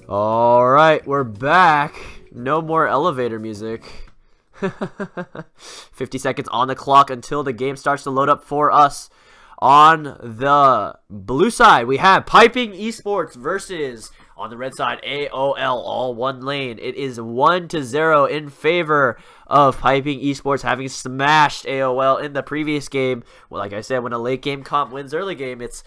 All right, we're back. No more elevator music. 50 seconds on the clock until the game starts to load up for us. On the blue side, we have Piping Esports versus, on the red side, AOL, all one lane. It is 1-0 in favor of Piping Esports, having smashed AOL in the previous game. Well, like I said, when a late game comp wins early game, it's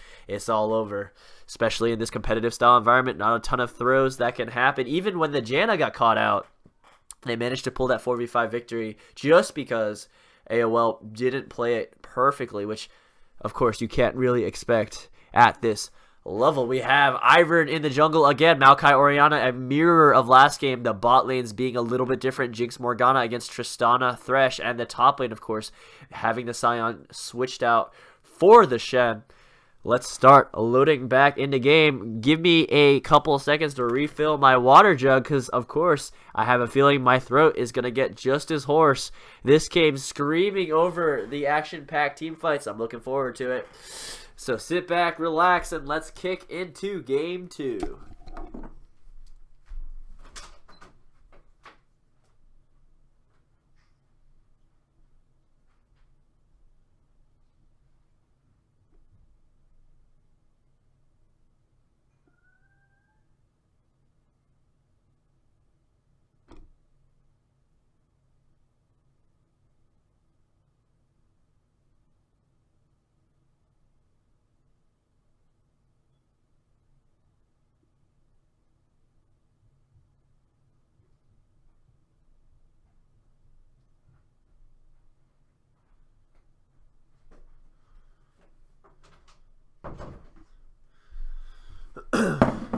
all over. Especially in this competitive style environment, not a ton of throws that can happen. Even when the Janna got caught out, they managed to pull that 4v5 victory just because AOL didn't play it perfectly, which, of course, you can't really expect at this level. We have Ivern in the jungle again. Maokai Orianna, a mirror of last game. The bot lanes being a little bit different. Jinx Morgana against Tristana, Thresh, and the top lane, of course, having the Scion switched out for the Shen. Let's start loading back into game. Give me a couple seconds to refill my water jug because, of course, I have a feeling my throat is going to get just as hoarse. This game screaming over the action-packed team fights. I'm looking forward to it. So sit back, relax, and let's kick into Game 2.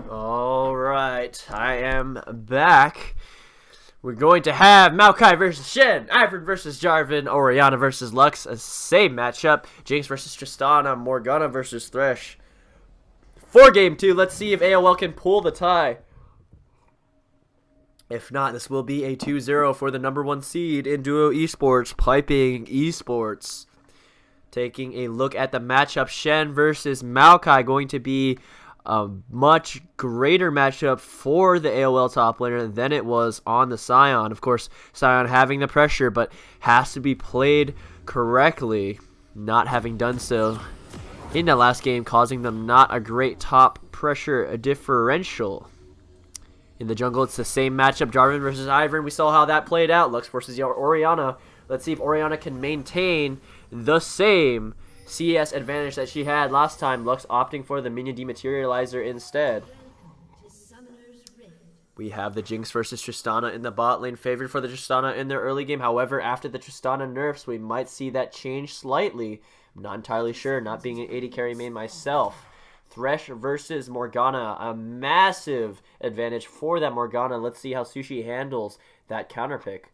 All right, I am back. We're going to have Maokai versus Shen, Ivern versus Jarvan, Orianna versus Lux, a same matchup. Jinx versus Tristana, Morgana versus Thresh. For Game 2, let's see if AOL can pull the tie. If not, this will be a 2-0 for the #1 seed in Duo Esports, Piping Esports. Taking a look at the matchup, Shen versus Maokai, going to be a much greater matchup for the AOL top laner than it was on the Scion. Of course, Scion having the pressure, but has to be played correctly, not having done so in the last game, causing them not a great top pressure differential. In the jungle, it's the same matchup, Jarvan versus Ivern. We saw how that played out. Lux versus Orianna. Let's see if Orianna can maintain the same CS advantage that she had last time. Lux opting for the minion dematerializer instead. We have the Jinx versus Tristana in the bot lane, favored for the Tristana in their early game. However, after the Tristana nerfs, we might see that change slightly. I'm not entirely sure, not being an AD carry main myself. Thresh versus Morgana, a massive advantage for that Morgana. Let's see how Sushi handles that counter pick.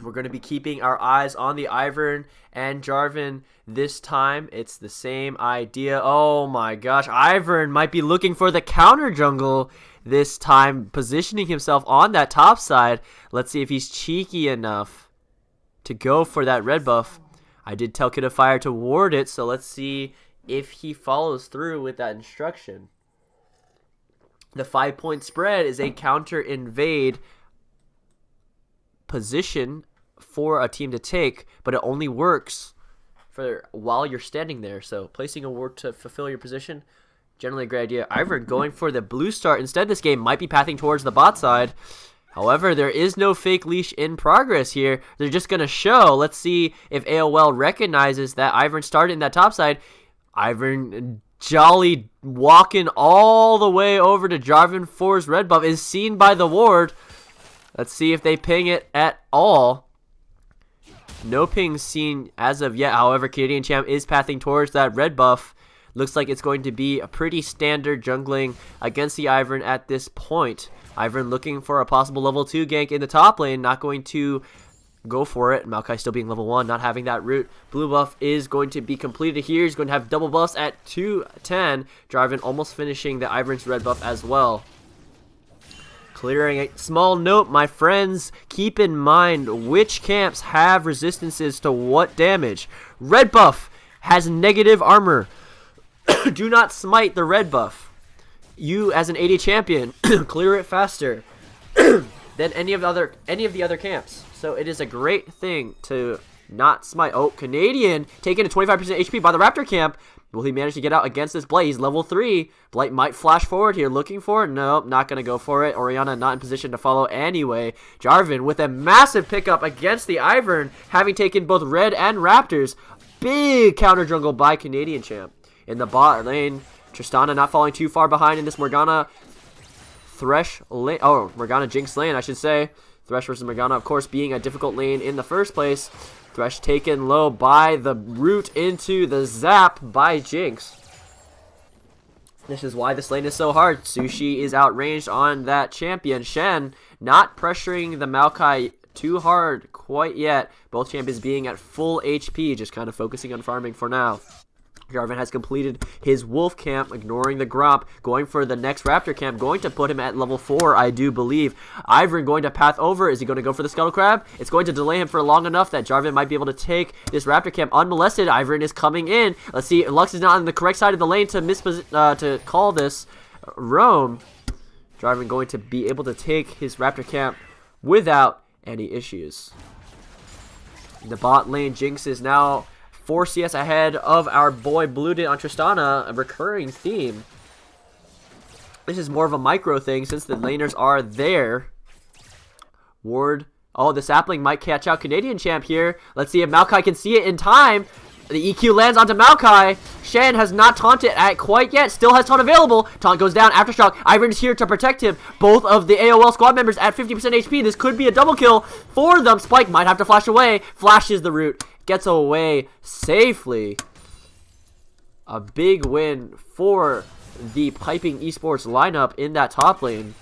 We're going to be keeping our eyes on the Ivern and Jarvan this time. It's the same idea. Oh my gosh, Ivern might be looking for the counter jungle this time, positioning himself on that top side. Let's see if he's cheeky enough to go for that red buff. I did tell Kid of Fire to ward it, so let's see if he follows through with that instruction. The 5-point spread is a counter invade position for a team to take, but it only works for while you're standing there. So placing a ward to fulfill your position, generally a great idea. Ivern going for the blue start instead this game, might be pathing towards the bot side. However, there is no fake leash in progress here. They're just going to show. Let's see if AOL recognizes that Ivern started in that top side. Ivern jolly walking all the way over to Jarvan for his red buff, is seen by the ward. Let's see if they ping it at all. No ping seen as of yet. However, Canadian Champ is pathing towards that red buff. Looks like it's going to be a pretty standard jungling against the Ivern at this point. Ivern looking for a possible level 2 gank in the top lane. Not going to go for it. Maokai still being level 1, not having that root. Blue buff is going to be completed here. He's going to have double buffs at 210. Jarvan almost finishing the Ivern's red buff as well. Clearing a small note, my friends, keep in mind which camps have resistances to what damage. Red buff has negative armor. Do not smite the red buff. you as an AD champion clear it faster than any of the other camps. So it is a great thing to not smite. Oh, Canadian taking a 25% HP by the Raptor camp. Will he manage to get out against this Blight? He's level 3. Blight might flash forward here, looking for it. Nope, not going to go for it. Oriana not in position to follow anyway. Jarvan with a massive pickup against the Ivern, having taken both Red and Raptors. Big counter jungle by Canadian champ. In the bot lane, Tristana not falling too far behind in this Morgana Thresh lane. Oh, Morgana Jinx lane, I should say. Thresh versus Morgana, of course, being a difficult lane in the first place. Thresh taken low by the root into the zap by Jinx. This is why this lane is so hard. Sushi is outranged on that champion. Shen not pressuring the Maokai too hard quite yet. Both champions being at full HP, just kind of focusing on farming for now. Jarvan has completed his wolf camp, ignoring the Gromp, going for the next Raptor camp, going to put him at level 4, I do believe. Ivern going to path over. Is he going to go for the Scuttle Crab? It's going to delay him for long enough that Jarvan might be able to take this Raptor camp unmolested. Ivern is coming in. Let's see, Lux is not on the correct side of the lane to call this roam. Jarvan going to be able to take his Raptor camp without any issues. In the bot lane, Jinx is now 4 CS ahead of our boy Blooded on Tristana, a recurring theme. This is more of a micro thing since the laners are there. Ward. Oh, the sapling might catch out Canadian champ here. Let's see if Maokai can see it in time. The EQ lands onto Maokai. Shen has not taunted at quite yet. Still has taunt available. Taunt goes down. Aftershock. Ivern is here to protect him. Both of the AOL squad members at 50% HP. This could be a double kill for them. Spike might have to flash away. Flashes the root. Gets away safely. A big win for the Piping Esports lineup in that top lane.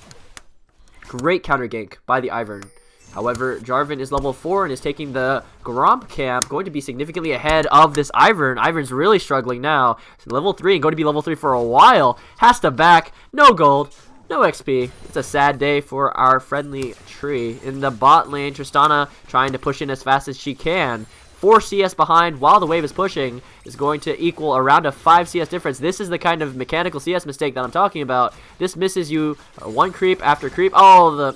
Great counter gank by the Ivern. However, Jarvan is level 4 and is taking the Gromp camp, going to be significantly ahead of this Ivern. Ivern's really struggling now. Level 3 and going to be level 3 for a while. Has to back. No gold. No XP. It's a sad day for our friendly tree. In the bot lane, Tristana trying to push in as fast as she can. 4 CS behind while the wave is pushing is going to equal around a 5 CS difference. This is the kind of mechanical CS mistake that I'm talking about. This misses you 1 creep after creep. Oh,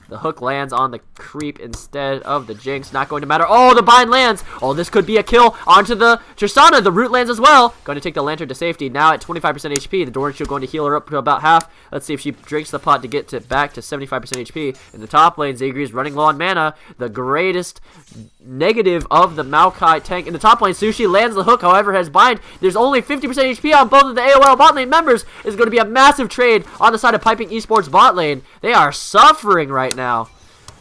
the hook lands on the creep instead of the Jinx. Not going to matter. Oh, the bind lands. Oh, this could be a kill onto the Tristana. The root lands as well. Going to take the lantern to safety. Now at 25% HP. The Doran Shield going to heal her up to about half. Let's see if she drinks the pot to get back to 75% HP. In the top lane, Zagreus is running low on mana. The greatest negative of the Maokai tank. In the top lane, Sushi lands the hook, however, has bind. There's only 50% HP on both of the AOL bot lane members. It's going to be a massive trade on the side of Piping Esports bot lane. They are suffering right now.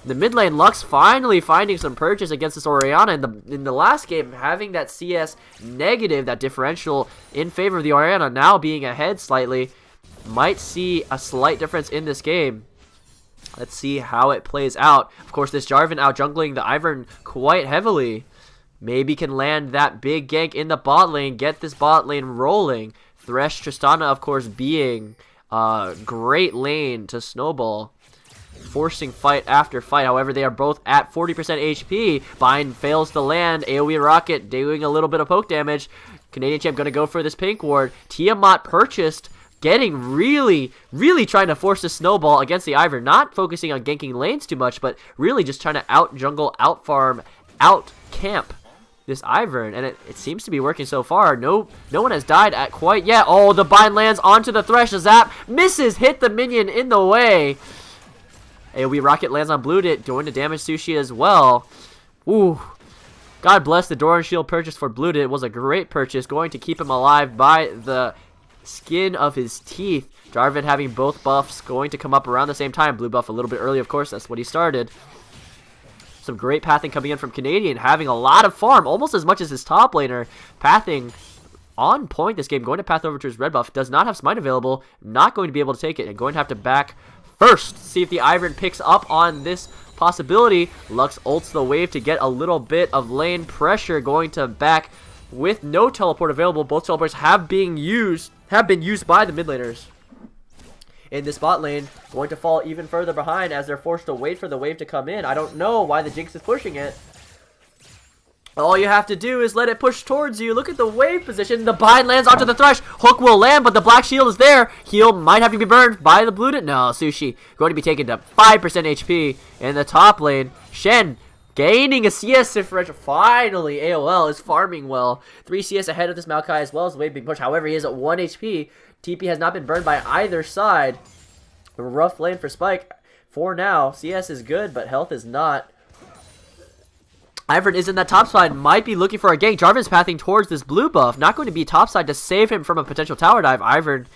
The mid lane, Lux finally finding some purchase against this Oriana. In the last game, having that CS negative, that differential in favor of the Oriana, now being ahead slightly, might see a slight difference in this game. Let's see how it plays out. Of course, this Jarvan out jungling the Ivern quite heavily. Maybe can land that big gank in the bot lane, get this bot lane rolling. Thresh, Tristana, of course, being a great lane to snowball, forcing fight after fight. However, they are both at 40% HP. Bind fails to land. AoE rocket doing a little bit of poke damage. Canadian champ going to go for this pink ward. Tiamat purchased, getting really trying to force the snowball against the Ivern. Not focusing on ganking lanes too much, but really just trying to out jungle, out farm, out camp this Ivern, and it seems to be working so far. No one has died at quite yet. Oh, the bind lands onto the Thresh. The zap misses, hit the minion in the way. AoE rocket lands on Blooded, going to damage Sushi as well. Ooh. God bless the Doran Shield purchase for Blooded. It was a great purchase, going to keep him alive by the skin of his teeth. Jarvan having both buffs going to come up around the same time. Blue buff a little bit early, of course. That's what he started. Some great pathing coming in from Canadian, having a lot of farm, almost as much as his top laner. Pathing on point this game, going to path over to his red buff. Does not have smite available, not going to be able to take it, and going to have to back first. See if the Ivern picks up on this possibility. Lux ults the wave to get a little bit of lane pressure, going to back with no teleport available. Both teleports have been used by the mid laners. In this bot lane, going to fall even further behind as they're forced to wait for the wave to come in. I don't know why the Jinx is pushing it. All you have to do is let it push towards you. Look at the wave position. The bind lands onto the Thresh. Hook will land, but the black shield is there. Heal might have to be burned by the blue. No, Sushi going to be taken to 5% HP in the top lane. Shen gaining a CS differential. Finally, AOL is farming well. 3 CS ahead of this Maokai as well as wave being pushed. However, he is at 1 HP. TP has not been burned by either side. A rough lane for Spike. For now, CS is good, but health is not. Ivern is in that top side, might be looking for a gank. Jarvan's pathing towards this blue buff. Not going to be top side to save him from a potential tower dive. Ivern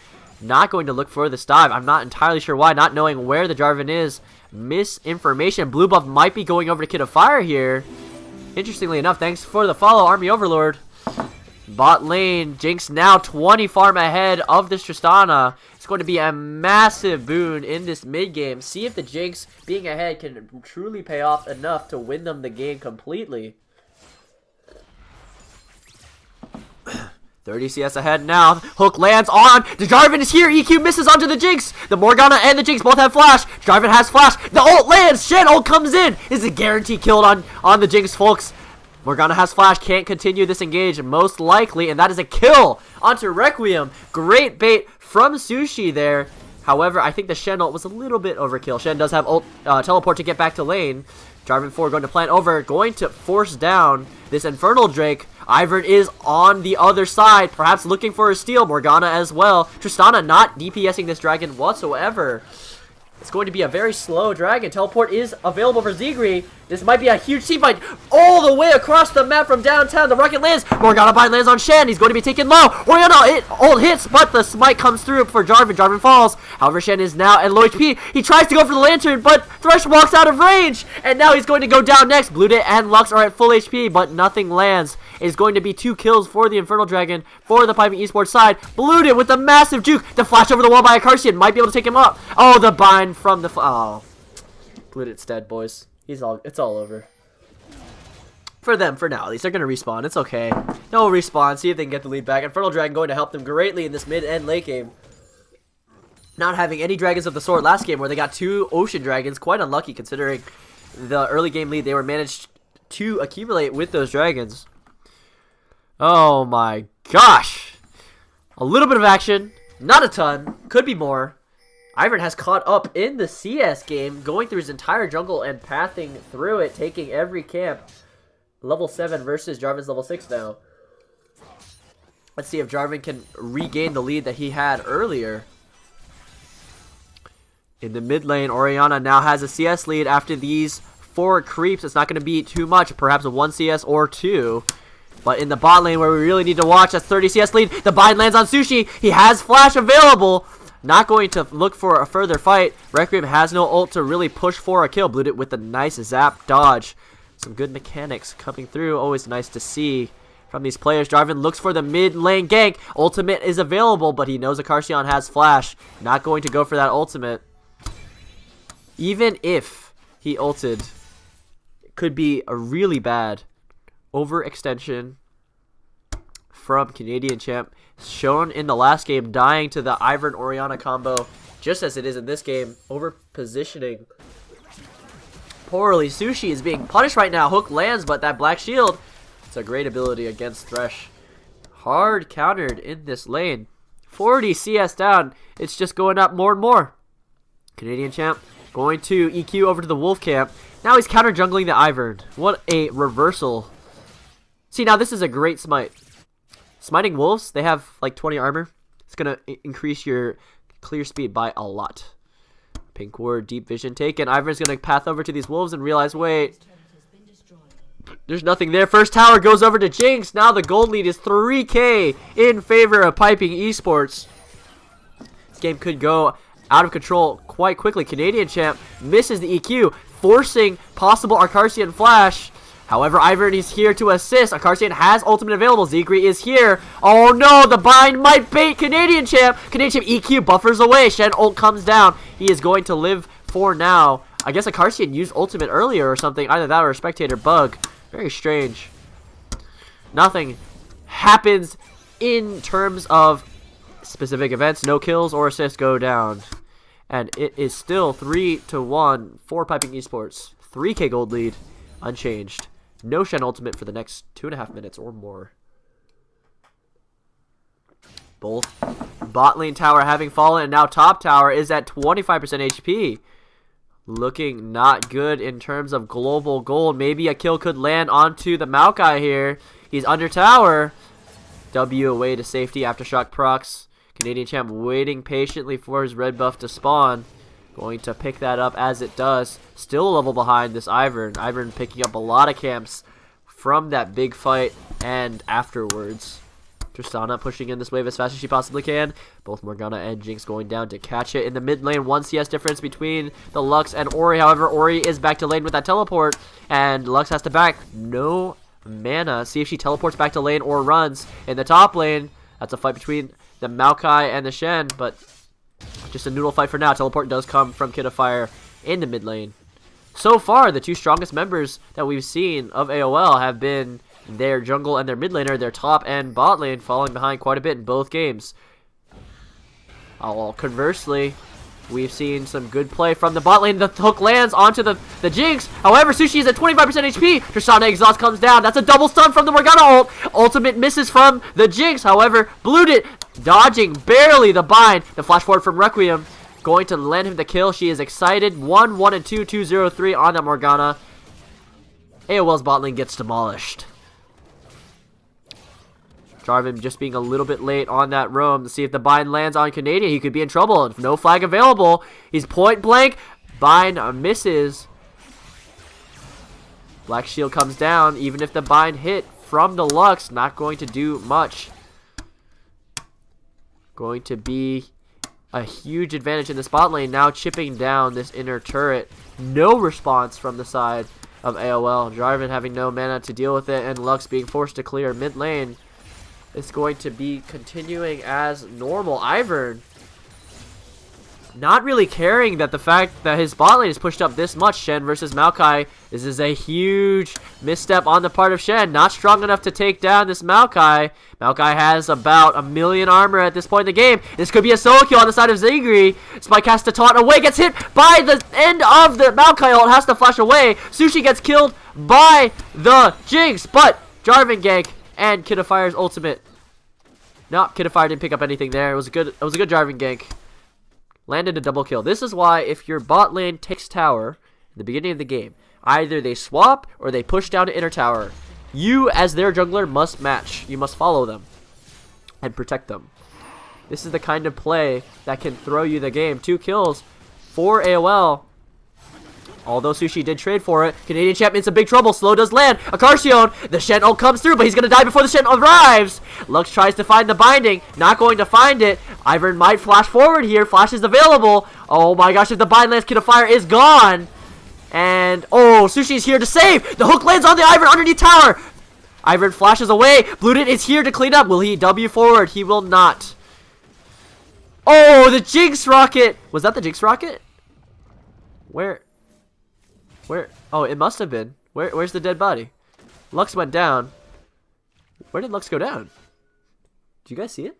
not going to look for this dive. I'm not entirely sure why, not knowing where the Jarvan is. Misinformation. Blue buff might be going over to Kid of Fire here. Interestingly enough, thanks for the follow, Army Overlord. Bot lane, Jinx now 20 farm ahead of this Tristana. It's going to be a massive boon in this mid game. See if the Jinx being ahead can truly pay off enough to win them the game completely. 30 CS ahead now. Hook lands on. The Jarvan is here. EQ misses onto the Jinx. The Morgana and the Jinx both have flash. Jarvan has flash. The ult lands. Shen ult comes in. Is a guarantee killed on the Jinx, folks. Morgana has flash, can't continue this engage most likely, and that is a kill onto Requiem. Great bait from Sushi there. However, I think the Shen ult was a little bit overkill. Shen does have ult, teleport to get back to lane. Jarvan 4 going to plant over, going to force down this Infernal Drake. Ivern is on the other side, perhaps looking for a steal. Morgana as well. Tristana not DPSing this dragon whatsoever. It's going to be a very slow dragon. Teleport is available for Zigri. This might be a huge team fight all the way across the map from downtown. The rocket lands. Morgana bind lands on Shen. He's going to be taken low. Oriana, it ult hits, but the smite comes through for Jarvan. Jarvan falls. However, Shen is now at low HP. He tries to go for the lantern, but Thresh walks out of range. And now he's going to go down next. Blue Day and Lux are at full HP, but nothing lands. It is going to be 2 kills for the Infernal Dragon for the Piping Esports side. Blue Day with the massive juke. The flash over the wall by Akarsian might be able to take him up. Oh, the bind from the... Oh. Blue Day's dead, boys. It's all over. For them, for now, at least. They're going to respawn. It's okay. They'll respawn, see if they can get the lead back. Infernal Dragon going to help them greatly in this mid and late game. Not having any dragons of the sort last game where they got 2 ocean dragons. Quite unlucky considering the early game lead they were managed to accumulate with those dragons. Oh my gosh. A little bit of action. Not a ton. Could be more. Ivern has caught up in the CS game, going through his entire jungle and pathing through it, taking every camp. Level 7 versus Jarvan's level 6 now. Let's see if Jarvan can regain the lead that he had earlier. In the mid lane, Oriana now has a CS lead after these 4 creeps. It's not going to be too much, perhaps a 1 CS or 2. But in the bot lane where we really need to watch, that's 30 CS lead. The bind lands on Sushi. He has flash available. Not going to look for a further fight. Requiem has no ult to really push for a kill. Blued it with a nice zap dodge. Some good mechanics coming through. Always nice to see from these players. Jarvan looks for the mid lane gank. Ultimate is available, but he knows Akarsian has flash. Not going to go for that ultimate. Even if he ulted, it could be a really bad overextension from Canadian champ, shown in the last game, dying to the Ivern Oriana combo, just as it is in this game. Over positioning poorly. Sushi is being punished right now. Hook lands, but that black shield, it's a great ability against Thresh. Hard countered in this lane. 40 CS down. It's just going up more and more. Canadian champ going to EQ over to the Wolf camp. Now he's counter jungling the Ivern. What a reversal. See, now this is a great smite. Smiting wolves, they have like 20 armor. It's going to increase your clear speed by a lot. Pink ward, deep vision taken. Ivern's going to path over to these wolves and realize, wait, there's nothing there. First tower goes over to Jinx. Now the gold lead is 3K in favor of Piping Esports. This game could go out of control quite quickly. Canadian champ misses the EQ, forcing possible Akarsian flash. However, Ivern is here to assist. Akarsian has ultimate available. Zigri is here. Oh no, the bind might bait Canadian champ. Canadian champ EQ buffers away. Shen ult comes down. He is going to live for now. I guess Akarsian used ultimate earlier or something. Either that or a spectator bug. Very strange. Nothing happens in terms of specific events. No kills or assists go down. And it is still 3-1 for Piping Esports. 3K gold lead, unchanged. no Shen ultimate for the next 2.5 minutes or more. Both bot lane tower having fallen, and now top tower is at 25% HP. Looking not good in terms of global gold. Maybe a kill could land onto the Maokai here. He's under tower. W away to safety. Aftershock procs. Canadian champ waiting patiently for his red buff to spawn. Going to pick that up as it does. Still a level behind this Ivern. Ivern picking up a lot of camps from that big fight and afterwards. Tristana pushing in this wave as fast as she possibly can. Both Morgana and Jinx going down to catch it in the mid lane. 1 CS difference between the Lux and Ori. However, Ori is back to lane with that teleport, and Lux has to back. No mana. See if she teleports back to lane or runs in the top lane. That's a fight between the Maokai and the Shen, but just a noodle fight for now. Teleport does come from Kid of Fire in the mid lane. So far, the two strongest members that we've seen of AOL have been their jungle and their mid laner, their top and bot lane falling behind quite a bit in both games. Conversely, we've seen some good play from the bot lane. The hook lands onto the Jinx. However, Sushi is at 25% HP. Tristana exhaust comes down. That's a double stun from the Morgana ult. Ultimate misses from the Jinx. However, Bludit dodging barely the bind. The flash forward from Requiem going to land him the kill. She is excited. 1-1 and 2-2-0-3 on that Morgana. AOL's bot lane gets demolished. Jarvan just being a little bit late on that roam to see if the bind lands on Canadian. He could be in trouble. If no flag available, he's point blank. Bind misses. Black Shield comes down. Even if the bind hit from the Lux, not going to do much. Going to be a huge advantage in the spot lane. Now chipping down this inner turret. No response from the side of AOL. Jarvan having no mana to deal with it, and Lux being forced to clear mid lane. It's going to be continuing as normal. Ivern not really caring that the fact that his bot lane is pushed up this much. Shen versus Maokai. This is a huge misstep on the part of Shen. Not strong enough to take down this Maokai. Maokai has about 1 million armor at this point in the game. This could be a solo kill on the side of Zigri. Spike has to taunt away. Gets hit by the end of the Maokai ult. Has to flash away. Sushi gets killed by the Jinx. But Jarvan gank. And Kid of Fire's ultimate. No, Kid of Fire didn't pick up anything there. It was a good Jarvan gank. Landed a double kill. This is why if your bot lane takes tower in the beginning of the game, either they swap or they push down to inner tower. You, as their jungler, must match. You must follow them and protect them. This is the kind of play that can throw you the game. 2 kills for AOL. Although Sushi did trade for it, Canadian champion's in big trouble. Slow does land. Acarcion, the Shen ult comes through, but he's going to die before the Shen arrives. Lux tries to find the binding, not going to find it. Ivern might flash forward here. Flash is available. Oh my gosh, if the bind lands, Kid of Fire is gone. And, oh, Sushi's here to save. The hook lands on the Ivern underneath tower. Ivern flashes away. Bludit is here to clean up. Will he W forward? He will not. Oh, the Jinx rocket. Was that the Jinx rocket? Where? Oh, it must have been. Where's the dead body? Lux went down. Where did Lux go down? Did you guys see it?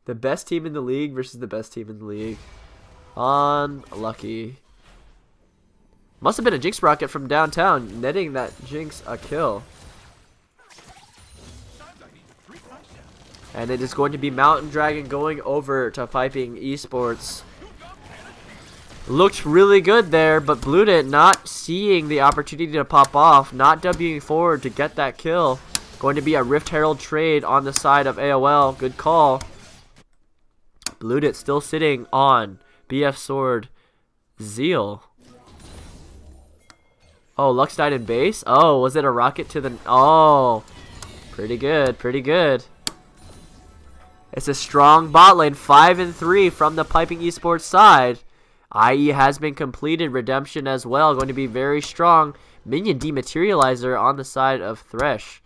The best team in the league versus the best team in the league. Unlucky. Must have been a Jinx rocket from downtown, netting that Jinx a kill. And it is going to be Mountain Dragon going over to Piping Esports. Looked really good there, but Bludit not seeing the opportunity to pop off, not Wing forward to get that kill. Going to be a Rift Herald trade on the side of AOL. Good call. Bludit still sitting on BF Sword Zeal. Oh, Lux died in base? Oh, was it a rocket to the... Oh, pretty good, pretty good. It's a strong bot lane, 5-3 from the Piping Esports side. IE has been completed. Redemption as well. Going to be very strong. Minion Dematerializer on the side of Thresh.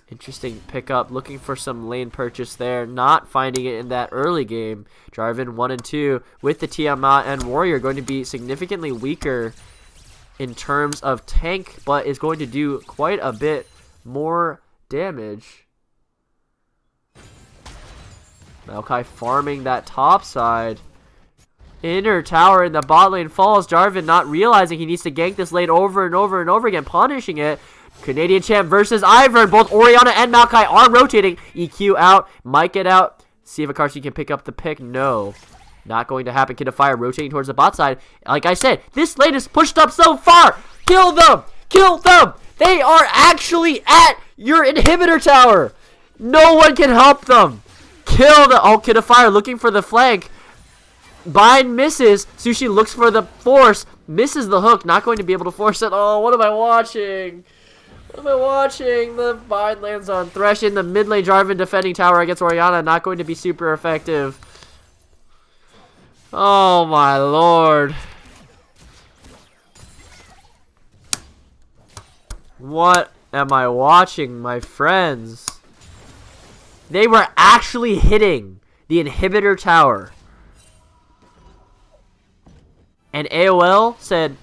Interesting pickup. Looking for some lane purchase there. Not finding it in that early game. Jarvan 1 and 2 with the Tiamat and Warrior going to be significantly weaker in terms of tank, but is going to do quite a bit more damage. Maokai farming that top side. Inner tower in the bot lane falls. Jarvan not realizing he needs to gank this lane over and over and over again, punishing it. Canadian champ versus Ivern. Both Orianna and Maokai are rotating. EQ out. Might get out. See if Akarshi can pick up the pick. No. Not going to happen. Kid of Fire rotating towards the bot side. Like I said, this lane is pushed up so far. Kill them. Kill them. They are actually at your inhibitor tower. No one can help them. Kill the... Oh, Kid of Fire looking for the flank. Bind misses. Sushi looks for the force. Misses the hook. Not going to be able to force it. Oh, what am I watching? What am I watching? The bind lands on Thresh in the mid lane. Jarvan defending tower against Orianna. Not going to be super effective. Oh, my lord. What am I watching, my friends? They were actually hitting the inhibitor tower. And AOL said,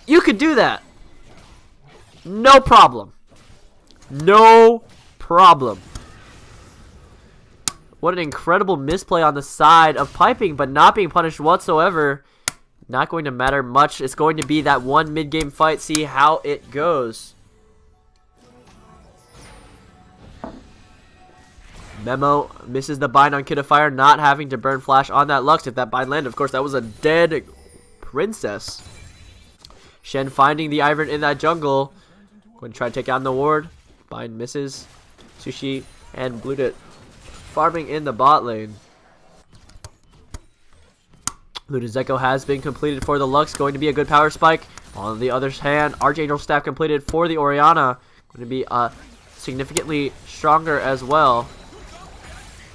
you could do that. No problem. No problem. What an incredible misplay on the side of piping, but not being punished whatsoever. Not going to matter much. It's going to be that one mid-game fight. See how it goes. Memo misses the bind on Kid of Fire, not having to burn flash on that Lux. If that bind landed, of course, that was a dead princess. Shen finding the Ivern in that jungle. Going to try to take down the ward. Bind misses. Sushi and Blutit farming in the bot lane. Ludozeko has been completed for the Lux. Going to be a good power spike. On the other hand, Archangel Staff completed for the Orianna. Going to be significantly stronger as well.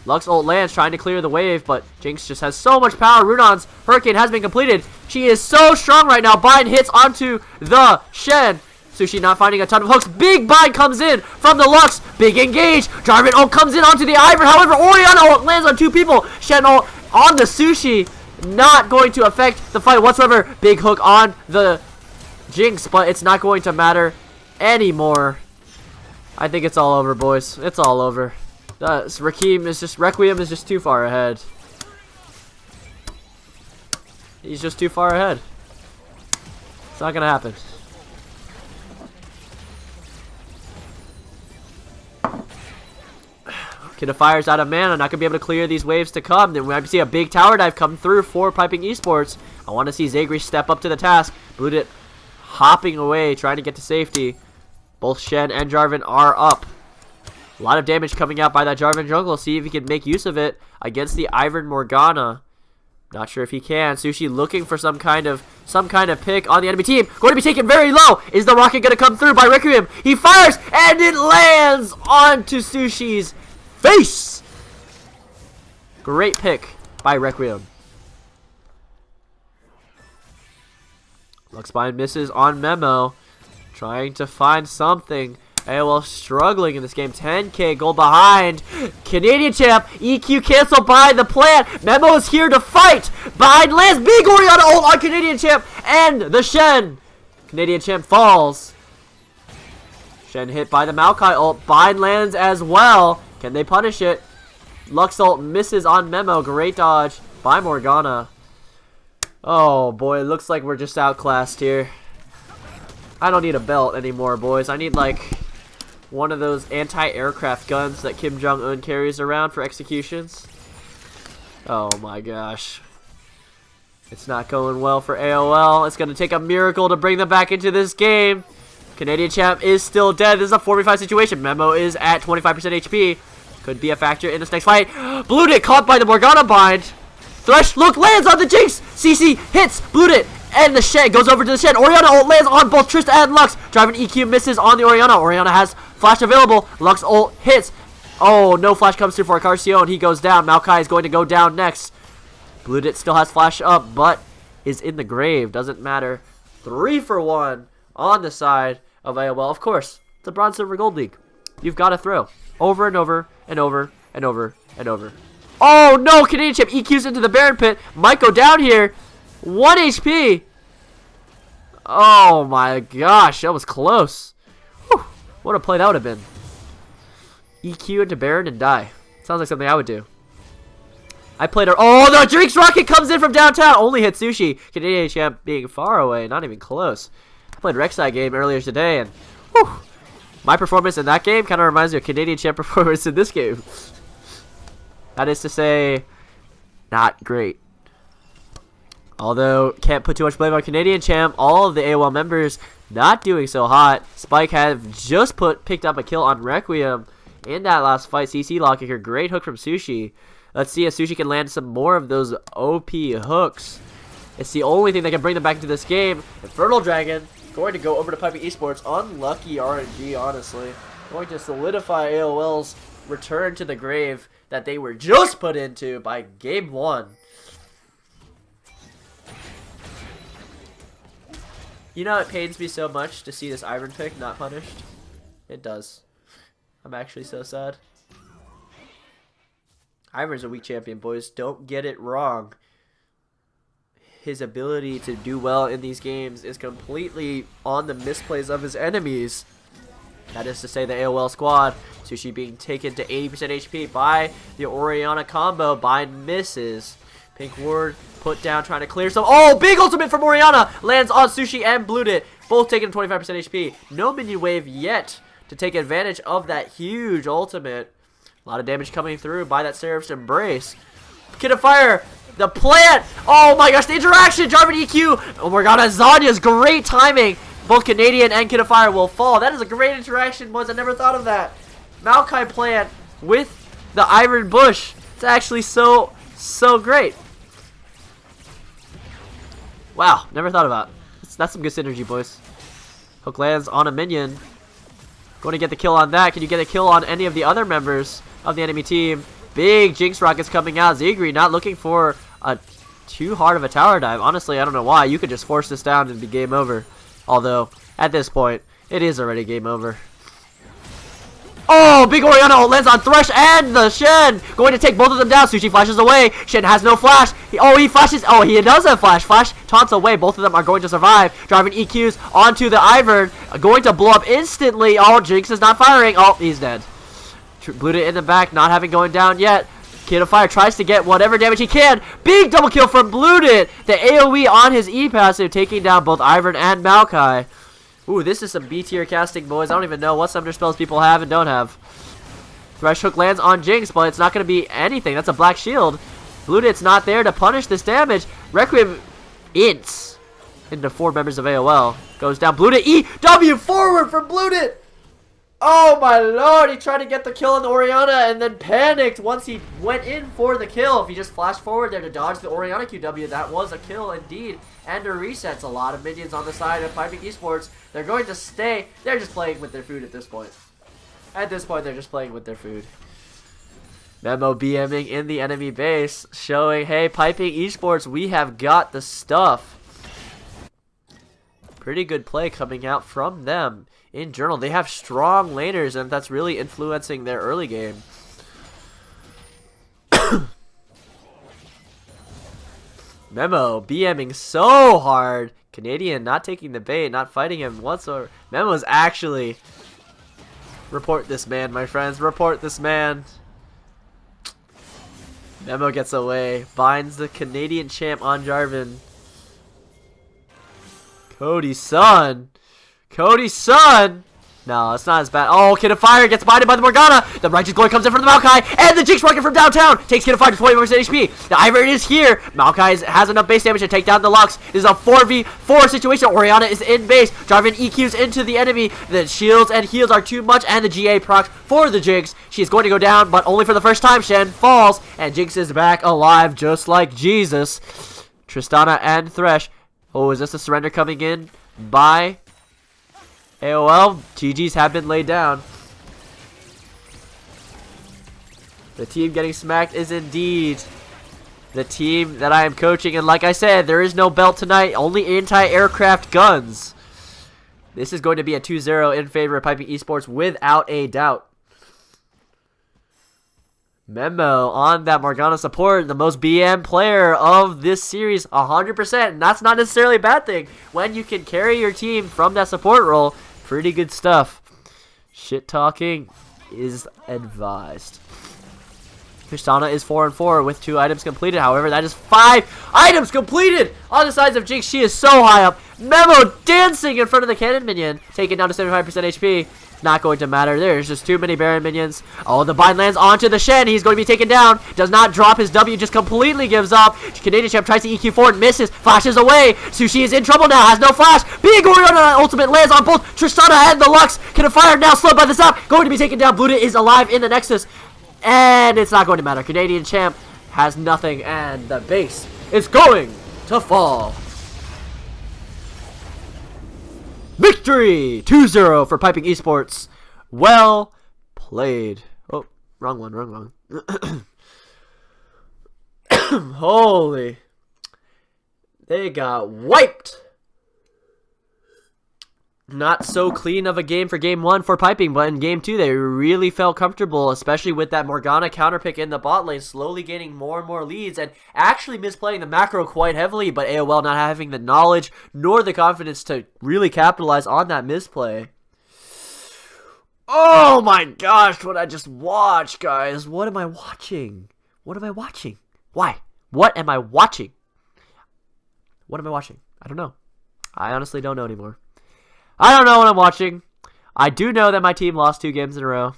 Lux ult lands, trying to clear the wave, but Jinx just has so much power. Runon's Hurricane has been completed. She is so strong right now. Bind hits onto the Shen. Sushi not finding a ton of hooks. Big bind comes in from the Lux. Big engage. Jarvan ult comes in onto the Ivern. However, Orianna ult lands on two people. Shen ult on the Sushi. Not going to affect the fight whatsoever. Big hook on the Jinx, but it's not going to matter anymore. I think it's all over, boys. It's all over. Requiem is just too far ahead. He's just too far ahead. It's not gonna happen. Kid of Fire's out of mana, not gonna be able to clear these waves to come. Then we might see a big tower dive come through for Piping Esports. I want to see Zagreus step up to the task. Blutit hopping away, trying to get to safety. Both Shen and Jarvan are up. A lot of damage coming out by that Jarvan jungle. See if he can make use of it against the Ivern Morgana. Not sure if he can. Sushi looking for some kind of pick on the enemy team. Going to be taken very low. Is the rocket going to come through by Requiem? He fires and it lands onto Sushi's face. Great pick by Requiem. Luxbind misses on Memo. Trying to find something. AOL struggling in this game. 10k gold behind. Canadian champ. EQ canceled by the plant. Memo is here to fight. Behind lands. Big Orianna ult on Canadian champ. And the Shen. Canadian champ falls. Shen hit by the Maokai ult. Bind lands as well. Can they punish it? Lux ult misses on Memo. Great dodge by Morgana. Oh boy, it looks like we're just outclassed here. I don't need a belt anymore, boys. I need like one of those anti-aircraft guns that Kim Jong-un carries around for executions. Oh my gosh. It's not going well for AOL. It's going to take a miracle to bring them back into this game. Canadian champ is still dead. This is a 4v5 situation. Memo is at 25% HP. Could be a factor in this next fight. Blutit caught by the Morgana bind. Thresh, look, lands on the Jinx. CC hits Blutit. And the Shen goes over to the Shen. Orianna ult lands on both Trista and Lux. Driving EQ misses on the Orianna. Orianna has flash available. Lux ult hits. Oh, no flash comes through for Carcio and he goes down. Maokai is going to go down next. Blutit still has flash up, but is in the grave. Doesn't matter. 3 for 1 on the side of AOL. Of course, it's a Bronze, Silver, Gold League. You've got to throw over and over and over and over and over. Oh, no. Canadian champ EQs into the Baron pit. Might go down here. 1 HP. Oh my gosh, that was close. Whew, what a play that would have been. EQ into Baron and die. Sounds like something I would do. I played her. Oh, the Drinks Rocket comes in from downtown. Only hit Sushi. Canadian champ being far away. Not even close. I played Rek'Sai game earlier today, and whew, my performance in that game kind of reminds me of Canadian champ performance in this game. That is to say, not great. Although, can't put too much blame on Canadian champ. All of the AOL members not doing so hot. Spike have just picked up a kill on Requiem in that last fight. CC locking her. Great hook from Sushi. Let's see if Sushi can land some more of those OP hooks. It's the only thing that can bring them back into this game. Infernal Dragon going to go over to Piping Esports. Unlucky RNG, honestly. Going to solidify AOL's return to the grave that they were just put into by game 1. You know, it pains me so much to see this Iron pick not punished. It does. I'm actually so sad. Ivern's a weak champion, boys. Don't get it wrong. His ability to do well in these games is completely on the misplays of his enemies. That is to say, the AOL squad. Sushi being taken to 80% HP by the Orianna combo by misses. Pink Ward put down, trying to clear some. Oh, big ultimate from Orianna. Lands on Sushi and Bluedit. Both taking 25% HP. No minion wave yet to take advantage of that huge ultimate. A lot of damage coming through by that Seraph's Embrace. Kid of Fire, the plant. Oh my gosh, the interaction. Jarvan EQ. Oh my god, Zanya's great timing. Both Canadian and Kid of Fire will fall. That is a great interaction, boys. I never thought of that. Maokai plant with the Iron Bush. It's actually so great. Wow, never thought about it. That's some good synergy, boys. Hook lands on a minion. Going to get the kill on that. Can you get a kill on any of the other members of the enemy team? Big Jinx Rockets coming out. Zigri not looking for a too hard of a tower dive. Honestly, I don't know why. You could just force this down and be game over. Although, at this point, it is already game over. Oh, big Orianna lands on Thresh and the Shen. Going to take both of them down. Sushi flashes away. Shen has no flash. He flashes. Oh, he does have flash. Flash taunts away. Both of them are going to survive. Driving EQs onto the Ivern. Going to blow up instantly. Oh, Jinx is not firing. Oh, he's dead. Bluedit in the back, not having going down yet. Kid of Fire tries to get whatever damage he can. Big double kill from Bluedit. The AoE on his E passive, taking down both Ivern and Maokai. Ooh, this is some B tier casting, boys. I don't even know what summoner spells people have and don't have. Thresh Hook lands on Jinx, but it's not going to be anything. That's a black shield. Bluedit's not there to punish this damage. Requiem ints into 4 members of AOL. Goes down. Bluedit EW forward from Bluedit. Oh my lord, he tried to get the kill on the Orianna and then panicked once he went in for the kill. If he just flashed forward there to dodge the Orianna QW, that was a kill indeed. And a resets. A lot of minions on the side of Piping Esports. They're going to stay. They're just playing with their food at this point. At this point, they're just playing with their food. Memo BMing in the enemy base, showing, hey, Piping Esports, we have got the stuff. Pretty good play coming out from them. In general, they have strong laners, and that's really influencing their early game. Memo BMing so hard. Canadian not taking the bait, not fighting him whatsoever. Memo's actually... Report this man, my friends. Report this man. Memo gets away. Binds the Canadian champ on Jarvan. Cody's son. Cody's son! No, it's not as bad. Oh, Kid of Fire gets binded by the Morgana. The Righteous Glory comes in from the Maokai. And the Jinx Rocket from downtown takes Kid of Fire to 20% HP. The Ivern is here. Maokai has enough base damage to take down the Lux. This is a 4v4 situation. Orianna is in base. Jarvan EQs into the enemy. The shields and heals are too much. And the GA procs for the Jinx. She is going to go down, but only for the first time. Shen falls. And Jinx is back alive just like Jesus. Tristana and Thresh. Oh, is this a surrender coming in by... AOL, GG's have been laid down. The team getting smacked is indeed the team that I am coaching. And like I said, there is no belt tonight. Only anti-aircraft guns. This is going to be a 2-0 in favor of Piping Esports without a doubt. Memo on that Morgana support, the most BM player of this series, 100%. And that's not necessarily a bad thing. When you can carry your team from that support role, pretty good stuff. Shit talking is advised. Tristana is 4-4 with 2 items completed. However, that is 5 items completed on the sides of Jinx. She is so high up. Memo dancing in front of the cannon minion. Taken down to 75% HP. Not going to matter. There's just too many Baron minions. Oh, the bind lands onto the Shen. He's going to be taken down. Does not drop his W. Just completely gives up. Canadian champ tries to EQ forward. Misses. Flashes away. Sushi is in trouble now. Has no flash. Big Oriona ultimate lands on both Tristana and the Lux. Can have fired now. Slowed by the zap. Going to be taken down. Bluta is alive in the Nexus. And it's not going to matter. Canadian champ has nothing. And the base is going to fall. Victory! 2-0 for Piping Esports. Well played. Oh, wrong one. Holy. They got wiped. Not so clean of a game for game 1 for Piping, but in game 2 they really felt comfortable, especially with that Morgana counterpick in the bot lane, slowly gaining more and more leads and actually misplaying the macro quite heavily, but AOL not having the knowledge nor the confidence to really capitalize on that misplay. Oh my gosh, what I just watched, guys. What am I watching? What am I watching? Why? What am I watching? What am I watching? I don't know. I honestly don't know anymore. I don't know what I'm watching. I do know that my team lost 2 games in a row.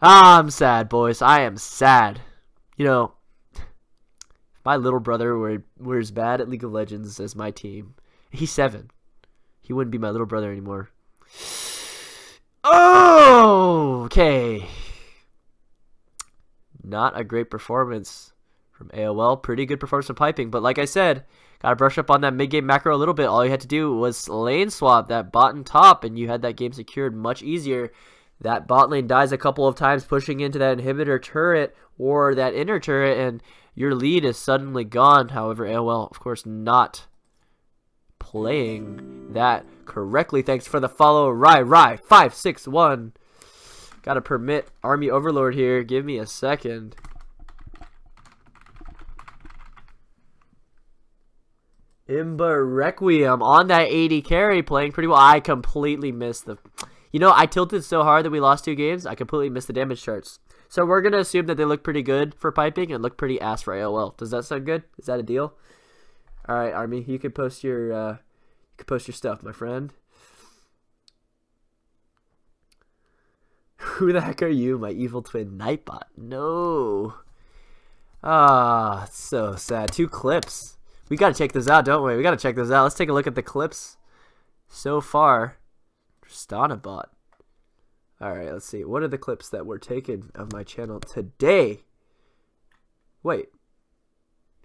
I'm sad, boys. I am sad. You know, my little brother were as bad at League of Legends as my team. He's 7. He wouldn't be my little brother anymore. Oh, okay. Not a great performance from AOL. Pretty good performance from Piping. But like I said, gotta brush up on that mid-game macro a little bit. All you had to do was lane swap that bot and top, and you had that game secured much easier. That bot lane dies a couple of times pushing into that inhibitor turret or that inner turret, and your lead is suddenly gone. However, AOL, of course, not playing that correctly. Thanks for the follow, Rai561. Gotta permit Army Overlord here. Give me a second. Imba Requiem on that 80 carry, playing pretty well. I completely missed the... You know, I tilted so hard that we lost 2 games, I completely missed the damage charts. So we're going to assume that they look pretty good for Piping and look pretty ass for AOL. Does that sound good? Is that a deal? Alright, Army, you can post your stuff, my friend. Who the heck are you, my evil twin Nightbot? No. Ah, it's so sad. 2 clips. We gotta check this out, don't we? We gotta check this out. Let's take a look at the clips so far. Tristana bot. Alright, let's see. What are the clips that were taken of my channel today? Wait.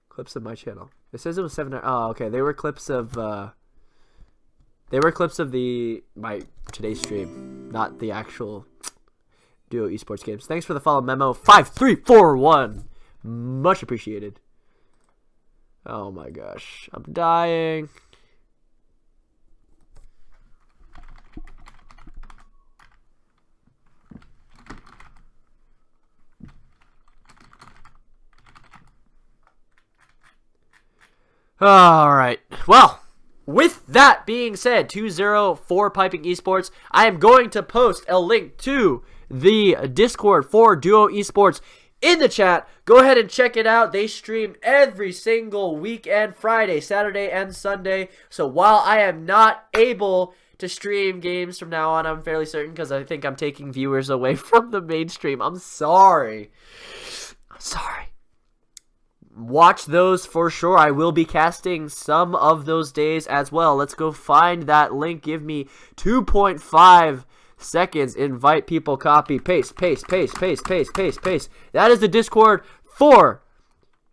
Clips of my channel. It says it was 7. Oh, okay. They were clips of my today's stream, not the actual Duo Esports games. Thanks for the follow, Memo 5341. Much appreciated. Oh my gosh, I'm dying. All right. Well, with that being said, 2-0 for Piping Esports. I am going to post a link to the Discord for Duo Esports in the chat. Go ahead and check it out. They stream every single weekend, Friday, Saturday, and Sunday. So while I am not able to stream games from now on, I'm fairly certain, because I think I'm taking viewers away from the mainstream. I'm sorry. I'm sorry. Watch those for sure. I will be casting some of those days as well. Let's go find that link. Give me 2.5 seconds. Invite people, copy, paste, paste, paste, paste, paste, paste, paste. That is the Discord for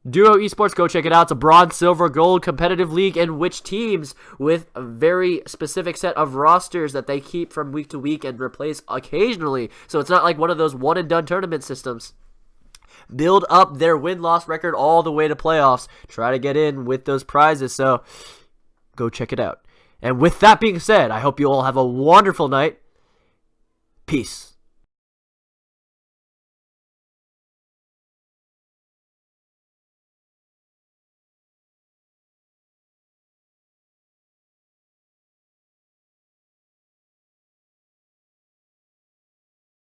Duo Esports. Go check it out. It's a bronze, silver, gold competitive league in which teams with a very specific set of rosters that they keep from week to week and replace occasionally. So it's not like one of those one and done tournament systems. Build up their win-loss record all the way to playoffs. Try to get in with those prizes. So go check it out. And with that being said, I hope you all have a wonderful night. Peace.